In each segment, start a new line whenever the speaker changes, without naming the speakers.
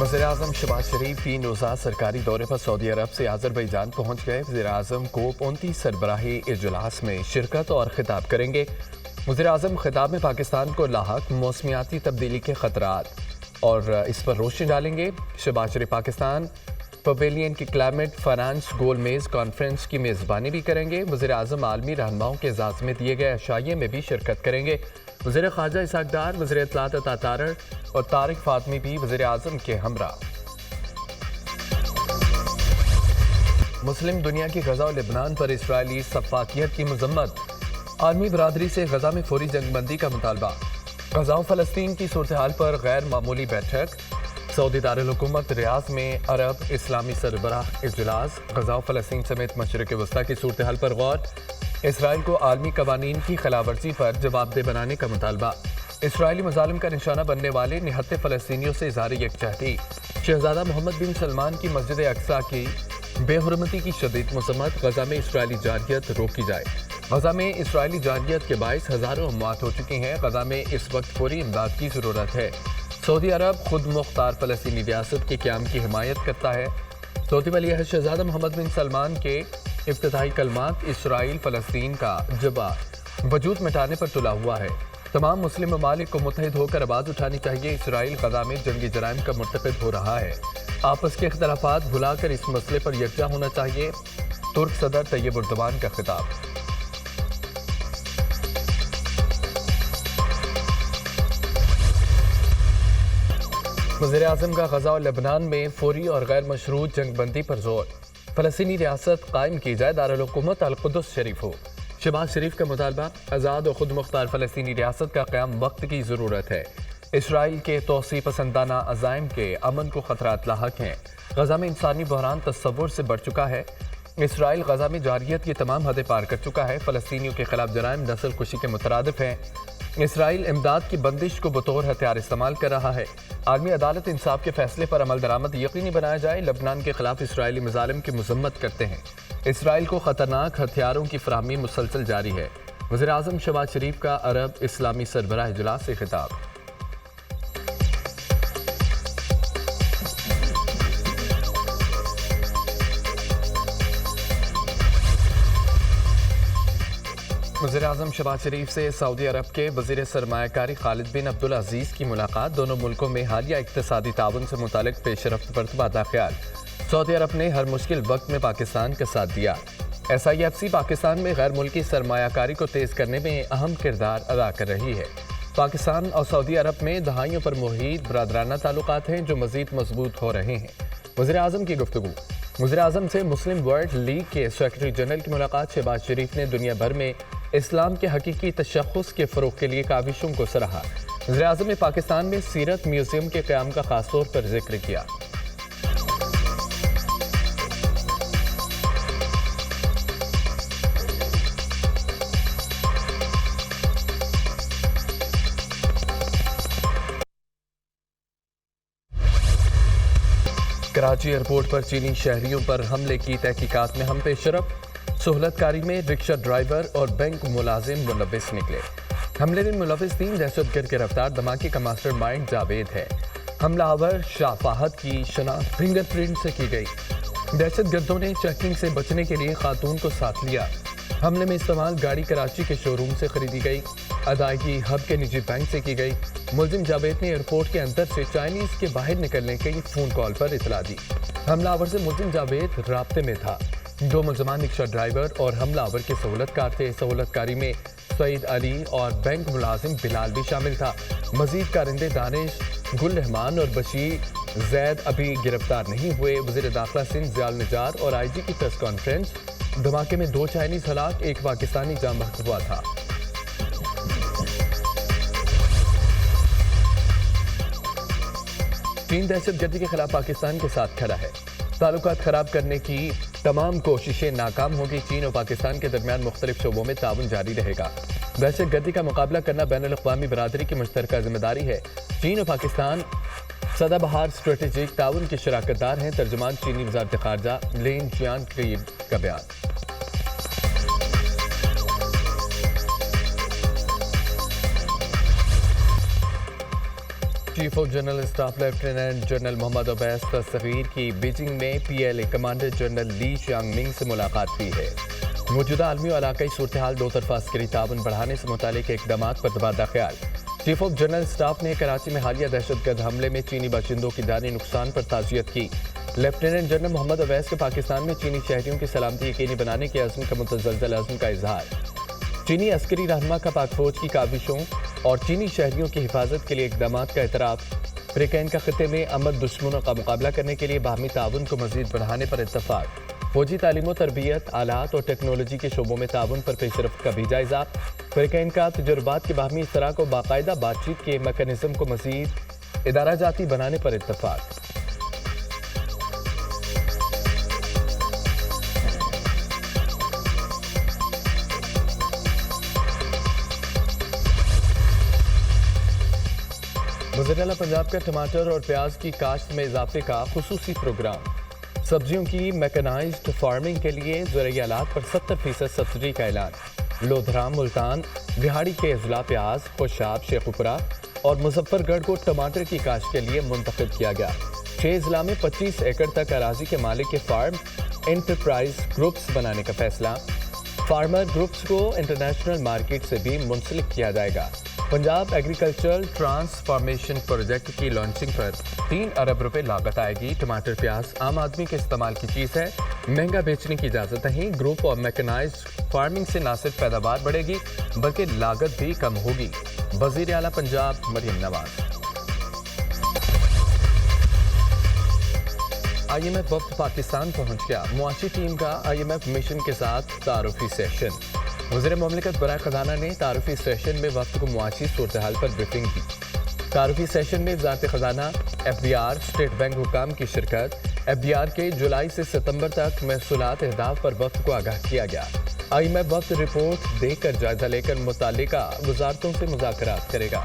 वज़ीर-ए-आज़म शहबाज शरीफ 3 रोज़ा सरकारी दौरे पर सऊदी अरब से आज़रबैजान पहुँच गए। वज़ीर-ए-आज़म कोप 29 सरबराही इजलास में शिरकत और खिताब करेंगे। वज़ीर-ए-आज़म खिताब में पाकिस्तान को लाहक मौसमियाती तब्दीली के खतरात और इस पर रोशनी डालेंगे। शहबाज शरीफ पाकिस्तान पवेलियन की क्लाइमेट फाइनेंस गोल मेज़ कॉन्फ्रेंस की मेज़बानी भी करेंगे। वज़ीर-ए-आज़म आलमी रहनुमाओं के एजाज़ में दिए गए अशाइये में भी शिरकत करेंगे। वज़ीर ख़ारजा इसहाक़ डार, वज़ीर इत्तलात अता तारड़ और तारिक फ़ातमी भी वज़ीर-ए-आज़म के हमरा। मुस्लिम दुनिया की गज़ा और लेबनान पर इसराइली सफ़ाकियत की मज़म्मत। आलमी बरादरी से गज़ा में फौरी जंगबंदी का मुतालबा। गज़ा और फ़लस्तीन की सूरत हाल पर गैर मामूली बैठक। सऊदी दारुल हुकूमत रियाद में अरब इस्लामी सरबराह इजलास। गज़ा और फ़लस्तीन समेत मशरिक़ वस्ता की सूरत हाल पर गौर। इसराइल को आलमी कवानीन की खिलाफवर्जी पर जवाबदेह बनाने का मुतालबा। इसराइली मज़ालिम का निशाना बनने वाले निहत्ते फ़लस्तीनियों से इज़हार यकजहती। शहज़ादा मोहम्मद बिन सलमान की मस्जिद अक्सा की बेहुरमती की शदीद मज़म्मत। गज़ा में इसराइली जारहियत रोकी जाए। गज़ा में इसराइली जारहियत के बाइस हज़ारों अमवात हो चुकी हैं। गज़ा में इस वक्त फौरी इमदाद की ज़रूरत है। सऊदी अरब खुद मुख्तार फ़लस्तीनी रियासत के क़याम की हिमायत करता है। सऊदी वली अहद शहज़ादा मोहम्मद बिन सलमान के इफ्तिताही कलमात इसराइल फ़लस्तीन का जवाब वजूद मिटाने पर तुला हुआ है। तमाम मुस्लिम ममालिक को मुत्तहिद होकर आवाज़ उठानी चाहिए। इसराइल गज़ा में जंगी जराइम का मुर्तकब हो रहा है। आपस के इख्तलाफात भुलाकर इस मसले पर यकजा होना चाहिए। तुर्क सदर तैयब उर्दवान का खिताब। वज़ीर-ए-आज़म का गज़ा और लेबनान में फौरी और गैर मशरूत जंगबंदी पर जोर। फ़लस्तीनी रियासत कायम की जाए, दारुल हुकूमत अल-कुद्स शरीफ हो। शहबाज शरीफ का मुतालबा। आज़ाद और खुद मुख्तार फ़लस्तीनी रियासत का क़याम वक्त की ज़रूरत है। इसराइल के तोसी पसंदाना अज़ाइम के अमन को खतरात लाहक हैं। गज़ा में इंसानी बहरान तस्वुर से बढ़ चुका है। इसराइल गज़ा में जारहियत की तमाम हदें पार कर चुका है। फ़लस्तीनियों के खिलाफ जराइम नस्ल कुशी के मुतरादिफ हैं। इसराइल इमदाद की बंदिश को बतौर हथियार इस्तेमाल कर रहा है। आलमी अदालत इंसाफ के फैसले पर अमल दरामद यकीनी बनाया जाए। लेबनान के खिलाफ इसराइली मज़ालिम की मज़म्मत करते हैं। इसराइल को ख़तरनाक हथियारों की फराहमी मुसलसल जारी है। वज़ीर-ए-आज़म शहबाज शरीफ का अरब इस्लामी सरबराह इजलास से खिताब। वज़ीर-ए-आज़म शहबाज शरीफ से सऊदी अरब के वज़ीर सरमायाकारी खालिद बिन अब्दुल अज़ीज़ की मुलाकात। दोनों मुल्कों में हालिया इक़्तिसादी ताउन से मुतालिक पेशरफ्त पर तबादला ख्याल। सऊदी अरब ने हर मुश्किल वक्त में पाकिस्तान का साथ दिया। SIFC पाकिस्तान में गैर मुल्की सरमायाकारी को तेज़ करने में अहम किरदार अदा कर रही है। पाकिस्तान और सऊदी अरब में दहाइयों पर मुहीत बरादराना ताल्लुकात हैं जो मज़ीद मजबूत हो रहे हैं। वज़ीर-ए-आज़म की गुफ्तगू। वज़ीर-ए-आज़म से मुस्लिम वर्ल्ड लीग के सेक्रेटरी जनरल की मुलाकात। शहबाज शरीफ ने दुनिया भर में इस्लाम के हकीकी तशख़्ख़ुस के फ़रोग़ के लिए काविशों को सराहा। वज़ीर-ए-आज़म ने पाकिस्तान में सीरत म्यूज़ियम के क़याम का ख़ास तौर पर जिक्र किया। कराची एयरपोर्ट पर चीनी शहरियों पर हमले की तहकीकात में हम पेशरफ। सहूलतकारी में रिक्शा ड्राइवर और बैंक मुलाजिम मुलविस निकले। हमले में मुलविस 3 दहशतगर्द गिरफ्तार। धमाके का मास्टर माइंड जावेद है। हमलावर शाह फाहद की शनाख्त फिंगरप्रिंट से की गई। दहशतगर्दों ने चेकिंग से बचने के लिए खातून को साथ लिया। हमले में इस्तेमाल गाड़ी कराची के शोरूम से खरीदी गई। अदायगी हब के निजी बैंक से की गई। मुलजिम जावेद ने एयरपोर्ट के अंदर से चाइनीज के बाहर निकलने के फ़ोन कॉल पर इतला दी। हमलावर से मुलजिम जावेद राब्ते में था। 2 मुलजमान रिक्शा ड्राइवर और हमलावर के सहूलतकार थे। सहूलतकारी में सईद अली और बैंक मुलाजिम बिलाल भी शामिल था। मजीद कारिंदे दानिश, गुल रहमान और बशीर जैद अभी गिरफ्तार नहीं हुए। वज़ीर दाखिला सिंध ज़ियाउल निजार और IG की प्रेस कॉन्फ्रेंस। धमाके में 2 चाइनीज हलाक, 1 पाकिस्तानी जाम बहक हुआ था। चीन दहशतगर्दी के खिलाफ पाकिस्तान के साथ खड़ा है। ताल्लुकात खराब करने की तमाम कोशिशें नाकाम होगी। चीन और पाकिस्तान के दरमियान मुख्तलिफ शोबों में ताउन जारी रहेगा। दहशतगर्दी का मुकाबला करना बैनुल अक़वामी बरादरी की मुश्तरका जिम्मेदारी है। चीन और पाकिस्तान सदाबहार स्ट्रेटेजिक ताउन के शराकतदार हैं। तर्जुमान चीनी वज़ारत ख़ारजा लिन जियान का बयान। Chief of general staff lieutenant general Mohammad Awais तस्वीर की बीजिंग में PLA commander general Li Changming से मुलाकात हुई है। मौजूदा आलमी और इलाकाई सूरत हाल दो तरफा अस्करी ताउन बढ़ाने से मुतालिक इकदाम पर तबादला ख्याल। चीफ ऑफ जनरल स्टाफ ने कराची में हालिया दहशतगर्द हमले में चीनी बाशिंदों की जानी नुकसान पर ताज़ियत की। लेफ्टिनेंट जनरल मोहम्मद अवैस के पाकिस्तान में चीनी शहरियों की सलामती यकीनी बनाने के अज़्म का मुतज़लज़ल अज़्म का इजहार। चीनी अस्करी रहनुमा का पाक फौज की काविशों और चीनी शहरियों की हिफाजत के लिए इकदाम का एतराफ़। फ्रीकैन का खत्े में अमद दुश्मनों का मुकाबला करने के लिए बाहमी ताउन को मज़ीद बढ़ाने पर इत्तफ़ाक़। फौजी तालीम व तरबियत, आलात और टेक्नोलॉजी के शोबों में ताउन पर पेशरफ्त का भी जायजा। फ्रीकैन का तजुर्बात की बाहमी इश्तराक को बाकायदा बातचीत के मैकेनिज़्म को मज़ीद इदारा जाती बनाने पर इत्तफ़ाक़। वज़ीर-ए-आला पंजाब का टमाटर और प्याज की काश्त में इजाफे का खुसूसी प्रोग्राम। सब्जियों की मैकेनाइज्ड फार्मिंग के लिए ज़रूरी आलात पर 70% सब्सिडी का ऐलान। लोधरा, मुल्तान, बिहाड़ी के अजला प्याज, खुशाब, शेखुपुरा और मुजफ्फरगढ़ को टमाटर की काश्त के लिए मुंतखब किया गया। 6 जिला में 25 एकड़ तक अराजी के मालिक के फार्म एंटरप्राइज ग्रुप्स बनाने का फैसला। फार्मर ग्रुप्स को इंटरनेशनल मार्केट से भी मुंसलिक किया जाएगा। पंजाब एग्रीकल्चरल ट्रांसफॉर्मेशन प्रोजेक्ट की लॉन्चिंग पर 3 अरब रुपए लागत आएगी। टमाटर प्याज आम आदमी के इस्तेमाल की चीज़ है, महंगा बेचने की इजाज़त नहीं। ग्रुप और मैकेनाइज्ड फार्मिंग से न सिर्फ पैदावार बढ़ेगी बल्कि लागत भी कम होगी। वज़ीर आला पंजाब मरियम नवाज। IMF वफ्द पाकिस्तान पहुंच गया। मुआशी टीम का IMF मिशन के साथ तारुफी सेशन। वज़ीर मुमलिकत बराए खजाना ने तारुफी सेशन में वफ्द को मुआशी सूरत हाल पर ब्रीफिंग दी। तारुफी सेशन में वज़ारत खजाना, FBR, स्टेट बैंक हुकाम की शिरकत। FBR के जुलाई से सितंबर तक महसूलात अहदाफ पर वफ्द को आगाह किया गया। IMF वफ्द रिपोर्ट देकर जायजा लेकर मुतालिका वजारतों से मुज़ाकरात करेगा।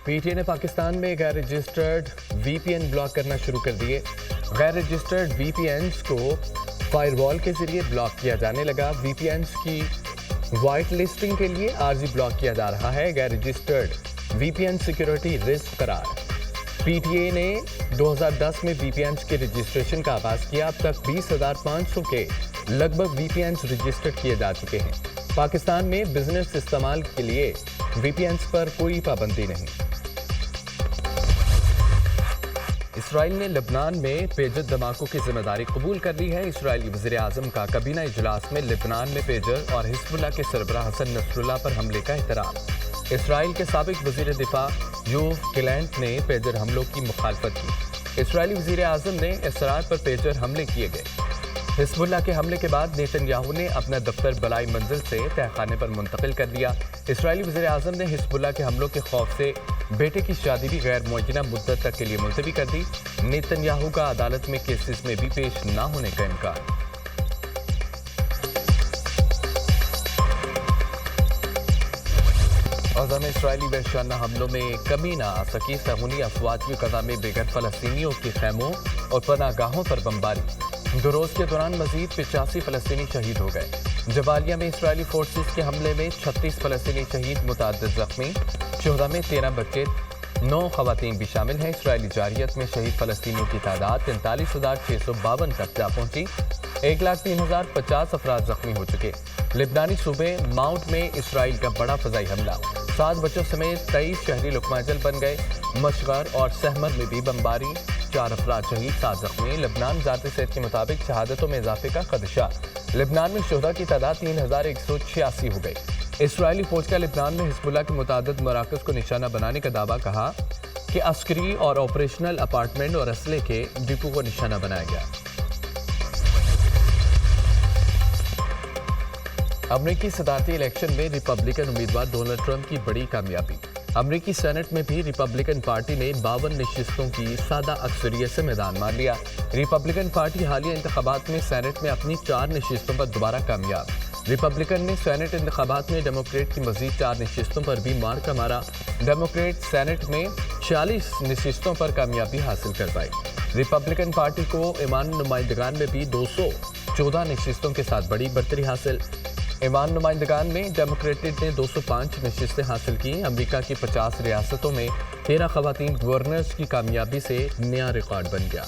PTI ने पाकिस्तान में गैर रजिस्टर्ड VPN ब्लॉक करना शुरू कर दिए। गैर रजिस्टर्ड VPNs को फायरवॉल के जरिए ब्लॉक किया जाने लगा। VPNs की वाइट लिस्टिंग के लिए आर्जी ब्लॉक किया जा रहा है। गैर रजिस्टर्ड VPN सिक्योरिटी रिस्क करार। PTI ने 2010 में VPNs के रजिस्ट्रेशन का आगाज किया। अब तक 20,500 के लगभग VPNs रजिस्टर्ड किए जा चुके हैं। पाकिस्तान में बिजनेस इस्तेमाल के लिए VPNs पर कोई पाबंदी नहीं। इसराइल ने लबनान में पेजर धमाकों की जिम्मेदारी कबूल कर ली है। इसराइली वज़ीर आज़म का काबीना इजलास में लबनान में पेजर और हिज़्बुल्लाह के सरबराह हसन नसरुल्लाह पर हमले का एहतराम। इसराइल के साबिक वज़ीर दिफा योव गैलेंट ने पेजर हमलों की मुखालफत की। इसराइली वज़ीर आज़म ने इसरार पर पेजर हमले किए गए। हिज़्बुल्लाह के हमले के बाद नेतन्याहू ने अपना दफ्तर बलाई मंजिल से तहखाने पर मुंतकिल कर दिया। इसराइली वज़ीर आज़म ने हिज़्बुल्लाह के हमलों के खौफ से बेटे की शादी भी गैर मुय्यना मुद्दत तक के लिए मुलतवी कर दी। नेतन्याहू का अदालत में केसेस में भी पेश न होने का इम्कान। गज़ा में इसराइली वहशाना हमलों में कमी न आ सकी। सहूनी अफवाज की गज़ा में बेघर फ़लस्तीनियों के खैमों और पनागाहों पर बमबारी। 2 रोज़ के दौरान मजीद 85 फ़लस्तीनी शहीद हो गए। जबालिया में इसराइली फोर्सेस के हमले में 36 फ़लस्तीनी शहीद, मुतअद्दिद ज़ख्मी। शोहदा में 13 बच्चे, 9 ख़वातीन भी शामिल हैं। इसराइली जारियत में शहीद फ़लस्तीनियों की तादाद 43,652 तक जा पहुंची। 1,03,050 अफराद जख्मी हो चुके। लिबनानी सूबे माउंट में इसराइल का बड़ा फ़ज़ाई हमला। 7 बच्चों समेत 23 शहरी लुकमाजल बन गए। मशगर और सहमद में भी बमबारी, 4 अफराद शहीद, 7 जख्मी। लिबनान वज़ारत सेहत के मुताबिक शहादतों में इजाफे का खदशा। लिबनान में शुहदा की तादाद 3,186 हो गई। इसराइली फौज का लिबनान में हिज़्बुल्लाह के मुतादिद मराकज़ को निशाना बनाने का दावा। कहा कि अस्करी और ऑपरेशनल अपार्टमेंट और असले के डिपो को निशाना बनाया गया। अमरीकी सदारती इलेक्शन में रिपब्लिकन उम्मीदवार डोनाल्ड ट्रंप की बड़ी कामयाबी। अमरीकी सेनेट में भी रिपब्लिकन पार्टी ने 52 नशिस्तों की सादा अक्सरियत से मैदान मार लिया। रिपब्लिकन पार्टी हालिया इंतखाबात में सेनेट में अपनी 4 नशिस्तों पर दोबारा कामयाब। रिपब्लिकन ने सेनेट इंतखाबात में डेमोक्रेट की मजीद 4 नशिस्तों पर भी मार्का मारा। डेमोक्रेट सेनेट में 46 नशिस्तों पर कामयाबी हासिल कर पाई। रिपब्लिकन पार्टी को ईमान नुमाइंदगान में भी 214 नशिस्तों के साथ बड़ी बढ़तरी हासिल। ایوان نمائندگان میں ڈیموکریٹڈ نے 205 نشستیں حاصل کی۔ امریکہ کی 50 ریاستوں میں 13 خواتین گورنرز کی کامیابی سے نیا ریکارڈ بن گیا۔